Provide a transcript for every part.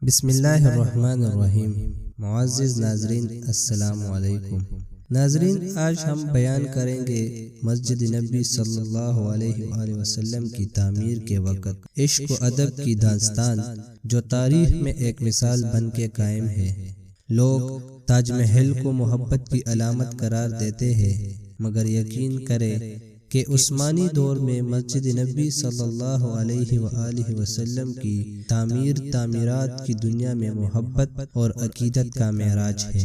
بسم اللہ الرحمن الرحیم۔ معزز ناظرین السلام علیکم۔ ناظرین، آج ہم بیان کریں گے مسجد نبی صلی اللہ علیہ وآلہ وسلم کی تعمیر کے وقت عشق و ادب کی داستان، جو تاریخ میں ایک مثال بن کے قائم ہے۔ لوگ تاج محل کو محبت کی علامت قرار دیتے ہیں، مگر یقین کرے کہ عثمانی دور میں مسجد نبی صلی اللہ علیہ وآلہ وسلم کی تعمیرات کی دنیا میں محبت اور عقیدت کا معراج ہے۔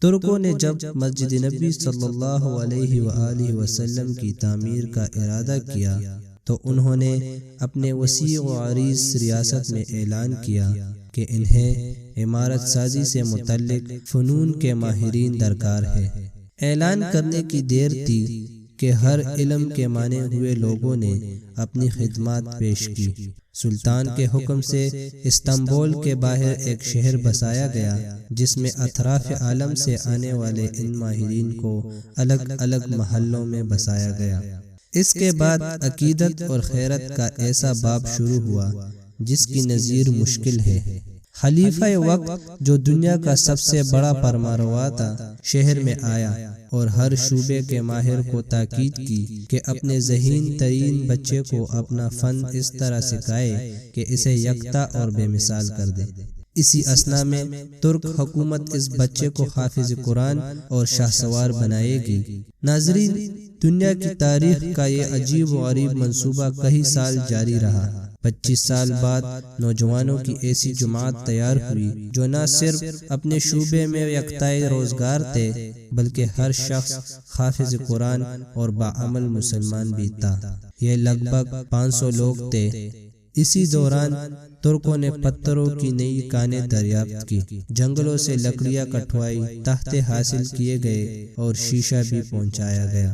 ترکوں نے جب مسجد نبی صلی اللہ علیہ وآلہ وسلم کی تعمیر کا ارادہ کیا تو انہوں نے اپنے وسیع و عریض ریاست میں اعلان کیا کہ انہیں عمارت سازی سے متعلق فنون کے ماہرین درکار ہے۔ اعلان کرنے کی دیر تھی کہ ہر علم کے مانے ہوئے لوگوں نے اپنی خدمات پیش کی۔ سلطان کے حکم سے استنبول کے باہر ایک شہر بسایا گیا، جس میں اطراف عالم سے آنے والے ان ماہرین کو الگ الگ محلوں میں بسایا گیا۔ اس کے بعد عقیدت اور خیرت کا ایسا باب شروع ہوا جس کی نظیر مشکل ہے۔ خلیفہ وقت، جو دنیا کا سب سے بڑا فرمانروا تھا، شہر میں آیا اور ہر شعبے کے ماہر کو تاکید کی کہ اپنے ذہین ترین بچے کو اپنا فن اس طرح سکھائے کہ اسے یکتا اور بے مثال کر دے۔ اسی اثنا میں ترک حکومت اس بچے کو حافظ قرآن اور شاہسوار بنائے گی۔ ناظرین، دنیا کی تاریخ کا یہ عجیب و غریب منصوبہ کئی سال جاری رہا۔ 25 سال بعد نوجوانوں کی ایسی جماعت تیار ہوئی جو نہ صرف اپنے شعبے میں یکتائے روزگار تھے، بلکہ ہر شخص حافظ قرآن اور باعمل مسلمان بھی تھا۔ یہ لگ بھگ 500 لوگ تھے۔ اسی دوران ترکوں نے پتھروں کی نئی کانیں دریافت کی، جنگلوں سے لکڑیاں کٹوائی، تختے حاصل کیے گئے اور شیشہ بھی پہنچایا گیا۔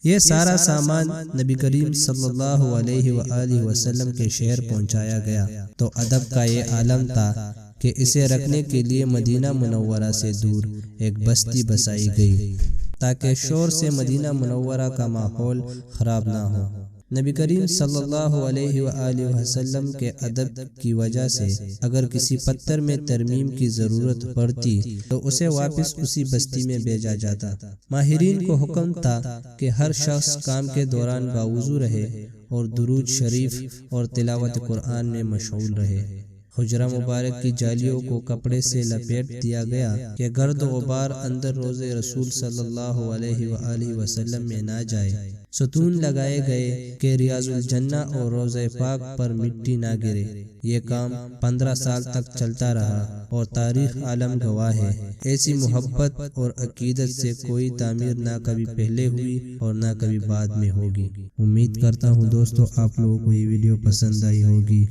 یہ سارا سامان نبی کریم صلی اللہ علیہ وآلہ وسلم کے شہر پہنچایا گیا تو ادب کا یہ عالم تھا کہ اسے رکھنے کے لیے مدینہ منورہ سے دور ایک بستی بسائی گئی تاکہ شور سے مدینہ منورہ کا ماحول خراب نہ ہو۔ نبی کریم صلی اللہ علیہ وآلہ وسلم کے ادب کی وجہ سے اگر کسی پتھر میں ترمیم کی ضرورت پڑتی تو اسے واپس اسی بستی میں بھیجا جاتا۔ ماہرین کو حکم تھا کہ ہر شخص کام کے دوران باوضو رہے اور درود شریف اور تلاوت قرآن میں مشغول رہے۔ حجرہ مبارک کی جالیوں کو کپڑے سے لپیٹ دیا گیا کہ گرد و غبار اندر روضہ رسول صلی اللہ علیہ وآلہ وسلم میں نہ جائے۔ ستون لگائے گئے کہ ریاض الجنہ اور روضہ پاک پر مٹی نہ گرے۔ یہ کام 15 سال تک چلتا رہا اور تاریخ عالم گواہ ہے۔ ایسی محبت اور عقیدت سے کوئی تعمیر نہ کبھی پہلے ہوئی اور نہ کبھی بعد میں ہوگی۔ امید کرتا ہوں دوستو آپ لوگوں کو یہ ویڈیو پسند آئی ہوگی۔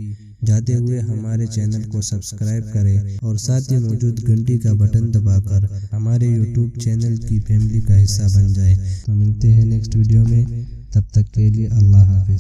جاتے ہوئے ہمارے چینل کو سبسکرائب کریں اور ساتھ ہی موجود گھنٹی کا بٹن دبا کر ہمارے یوٹیوب چینل کی فیملی کا حصہ بن جائیں۔ تو ملتے ہیں نیکسٹ ویڈیو میں، تب تک کے لیے اللہ حافظ۔